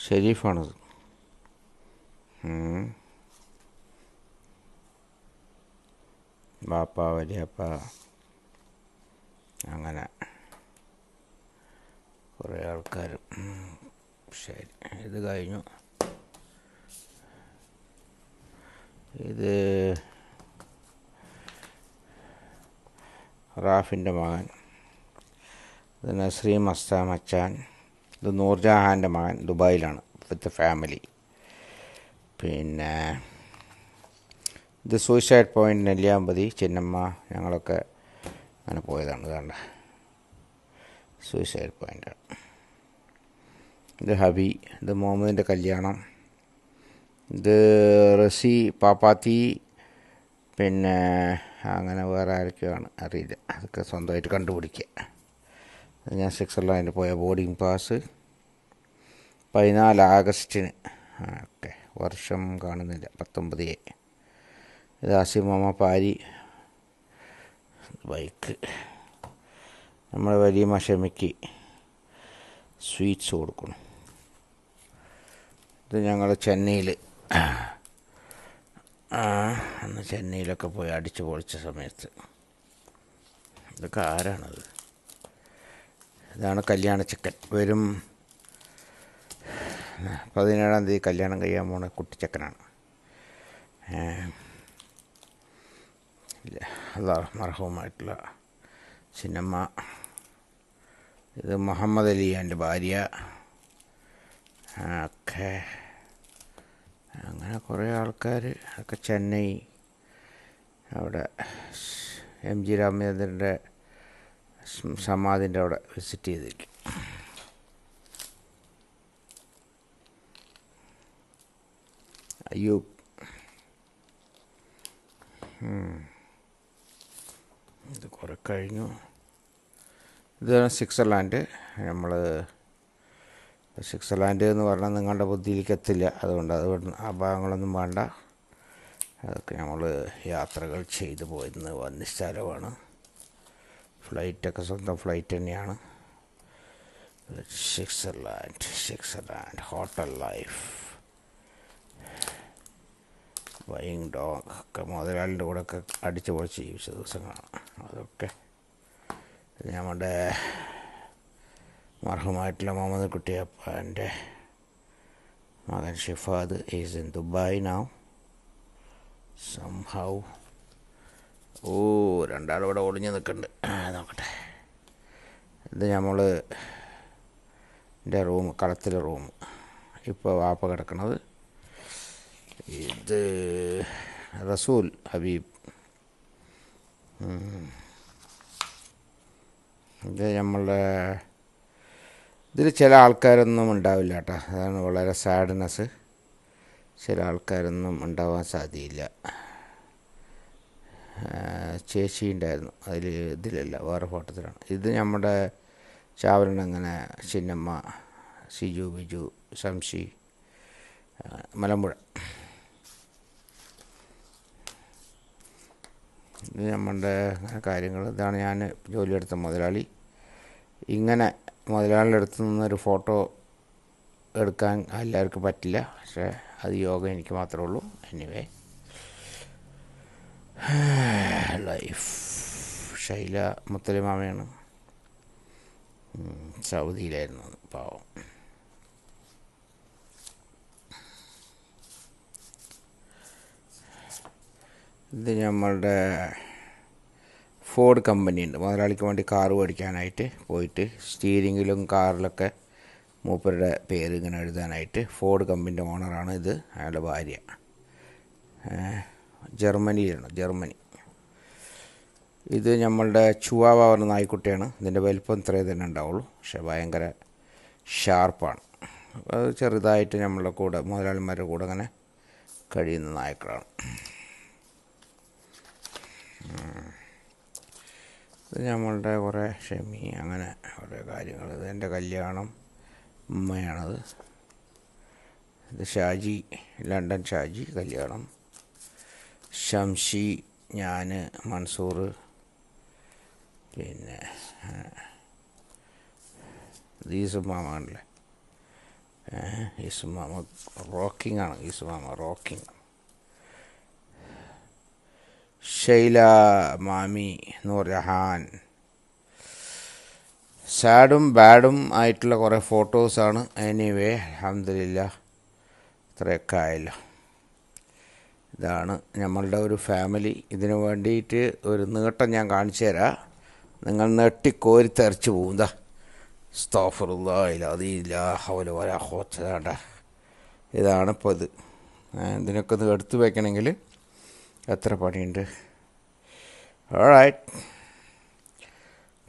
ഷെരീഫാണത്. ബാപ്പ, വലിയപ്പ, അങ്ങനെ കുറേ ആൾക്കാർ. ശരി, ഇത് കഴിഞ്ഞു. ഇത് റാഫിൻ്റെ മകൻ, ഇത് നസ്രീം മസ്താൻ മച്ചാൻ, ഇത് നൂർജഹാൻ്റെ മകൻ, ദുബായിലാണ് വിത്ത് ഫാമിലി. പിന്നെ ഇത് സൂയിസൈഡ് പോയിൻ്റ് നെല്ലിയാമ്പതി, ചിന്നമ്മ, ഞങ്ങളൊക്കെ അങ്ങനെ പോയതാണ്. ഇതാണ്ട് സൂയിസൈഡ് പോയിൻ്റാണ്. ഇത് ഹബി, ഇത് മുഹമ്മദിൻ്റെ കല്യാണം, ഇത് റസി, പാപ്പാത്തി, പിന്നെ അങ്ങനെ വേറെ ആരൊക്കെയാണ് അറിയില്ല, അതൊക്കെ സ്വന്തമായിട്ട് കണ്ടുപിടിക്കുക. ഞാൻ സ്വിറ്റ്സർലാൻഡിൽ പോയ ബോർഡിംഗ് പാസ് 14 ആഗസ്റ്റിന്. ഓക്കെ, വർഷം കാണുന്നില്ല, 19. ഇത് ആസിമാമ പാരി ബൈക്ക്. നമ്മൾ വലിയ ഷമിക്ക് സ്വീറ്റ്സ് കൊടുക്കണം. ഇത് ഞങ്ങൾ ചെന്നൈയിൽ അന്ന് ചെന്നൈയിലൊക്കെ പോയി അടിച്ചു പൊളിച്ച സമയത്ത്. ഇതൊക്കെ ആരാണത്? ഇതാണ് കല്യാണ ചിക്കൻ. വരും 17-ാം തീയതി കല്യാണം കഴിയാൻ പോണ കുട്ടിച്ചക്കനാണ്. അല്ലാഹ് മർഹൂമായിട്ടുള്ള ചിന്നമ്മ. ഇത് മുഹമ്മദ് അലി, എൻ്റെ ഭാര്യ. ഒക്കെ അങ്ങനെ കുറേ ആൾക്കാർ. ഒക്കെ ചെന്നൈ, അവിടെ MG രാമചന്ദ്രൻ്റെ സമാധിൻ്റെ അവിടെ വിസിറ്റ് ചെയ്തിരിക്കും. അയ്യൂബ്. ഇത് കുറേ കഴിഞ്ഞു. ഇതാണ് സ്വിറ്റ്സർലാൻഡ്. നമ്മൾ സ്വിറ്റ്സർലാൻഡ് എന്ന് പറഞ്ഞാൽ നിങ്ങളുടെ ബുദ്ധിയിലേക്ക് എത്തില്ല. അതുകൊണ്ട് ആ ഭാഗങ്ങളൊന്നും വേണ്ട. അതൊക്കെ നമ്മൾ യാത്രകൾ ചെയ്തു പോയിരുന്ന് വന്ന സ്ഥലമാണ്. ഫ്ലൈറ്റൊക്കെ സ്വന്തം ഫ്ലൈറ്റ് തന്നെയാണ്. Switzerland hotel life, buying dog ഒക്കെ മുതലാളിൻ്റെ കൂടെ ഒക്കെ അടിച്ചു പൊളിച്ച് ജീവിച്ച ദിവസങ്ങളാണ് അതൊക്കെ. നമ്മുടെ മർഹൂമായിട്ടുള്ള മുഹമ്മദ് കുട്ടിയപ്പൻ്റെ മകൻ Shifad is in Dubai now somehow. രണ്ടാളിവിടെ ഒളിഞ്ഞ് നിൽക്കുന്നുണ്ട്. നോക്കട്ടെ. ഇത് നമ്മൾ എൻ്റെ റൂം, കളത്തിലെ റൂം. ഇപ്പോൾ വാപ്പ കിടക്കണത്. ഇത് റസൂൽ ഹബീബ്. ഇത് നമ്മളുടെ ഇതിൽ ചില ആൾക്കാരൊന്നും ഉണ്ടാവില്ല കേട്ടോ. അതാണ് വളരെ സാഡ്നെസ്. ചില ആൾക്കാരൊന്നും ഉണ്ടാവാൻ സാധ്യയില്ല. ചേച്ചി ഉണ്ടായിരുന്നു അതിൽ, ഇതിലല്ല, വേറെ ഫോട്ടത്തിലാണ്. ഇത് നമ്മുടെ ചാവരണങ്ങനെ, ചിന്നമ്മ, സിജു, ബിജു, ശംഷി, മലമ്പുഴ. ഇത് നമ്മളുടെ കാര്യങ്ങൾ. ഇതാണ് ഞാൻ ജോലിയെടുത്ത മുതലാളി. ഇങ്ങനെ മുതലാളിയുടെ അടുത്ത് നിന്നൊരു ഫോട്ടോ എടുക്കാൻ എല്ലാവർക്കും പറ്റില്ല. പക്ഷേ അത് യോഗ എനിക്ക് മാത്രമേ ഉള്ളൂ. Anyway, life. ഷൈല മുത്തലിമാമയാണ്. സൗദിയിലായിരുന്നു പാവം. ഇത് നമ്മളുടെ ഫോർഡ് കമ്പനിയുണ്ട്. മുതലാളിക്ക് വേണ്ടി കാറ് മേടിക്കാനായിട്ട് പോയിട്ട് സ്റ്റീരിങ്ങിലും കാറിലൊക്കെ മൂപ്പരുടെ പേര് ഇങ്ങനെ എഴുതാനായിട്ട്. ഫോർഡ് കമ്പനിൻ്റെ ഓണറാണ് ഇത്. അയാളുടെ ഭാര്യ ജർമ്മനിയിലാണ്, ജർമ്മനി. ഇത് നമ്മളുടെ ചുവാവ പറഞ്ഞ നായ്ക്കുട്ടിയാണ്. ഇതിൻ്റെ വലിപ്പം ഇത്രയേ തന്നെ ഉണ്ടാവുള്ളൂ. പക്ഷേ ഭയങ്കര ഷാർപ്പാണ്. അത് ചെറുതായിട്ട് നമ്മളുടെ കൂടെ, മുതലാളിമാരുടെ കൂടെ അങ്ങനെ കഴിയുന്ന നായ്ക്കളാണ്. ഇത് നമ്മളുടെ കുറേ ഷെമി, അങ്ങനെ കുറേ കാര്യങ്ങൾ. ഇത് എൻ്റെ കല്യാണം, ഉമ്മയാണത്. ഇത് ഷാജി, ലണ്ടൻ ഷാജി കല്യാണം. ശംഷി, ഞാൻ, മൻസൂർ, പിന്നെ ദീസുമാമാണല്ലേ, ഈസുമാമ റോക്കിംഗ് ആണ്. ഈസുമാമ റോക്കിംഗ്. ഷൈല മാമി, നൂർജഹാൻ. സാഡും ബാഡും ആയിട്ടുള്ള കുറേ ഫോട്ടോസാണ്. എനിവേ അൽഹംദുലില്ലാഹ് ഇത്രയൊക്കെ ആയല്ലോ. ഇതാണ് നമ്മളുടെ ഒരു ഫാമിലി. ഇതിനു വേണ്ടിയിട്ട് ഒരു നീട്ടം ഞാൻ കാണിച്ചു തരാം. നിങ്ങൾ നെട്ടിക്കോരി തെറിച്ച് പോകും. ദാ അസ്തഗ്ഫിറുല്ലാഹ് അലീം ഹൗല വലാ ഖുവത ഇല്ലാ ബില്ലാഹ്. ഇതാണിപ്പോൾ ഇത്. ഇതിനൊക്കെ ഒന്ന് എടുത്തു വയ്ക്കണമെങ്കിൽ എത്ര പണിയുണ്ട്. ഓൾറൈറ്റ്,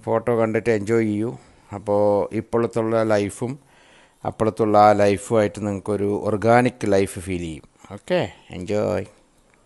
ഫോട്ടോ കണ്ടിട്ട് എൻജോയ് ചെയ്യൂ. അപ്പോൾ ഇപ്പോഴത്തുള്ള ലൈഫും അപ്പോഴത്തുള്ള ആ ലൈഫുമായിട്ട് നിങ്ങൾക്കൊരു ഓർഗാനിക് ലൈഫ് ഫീൽ ചെയ്യും. Okay, enjoy.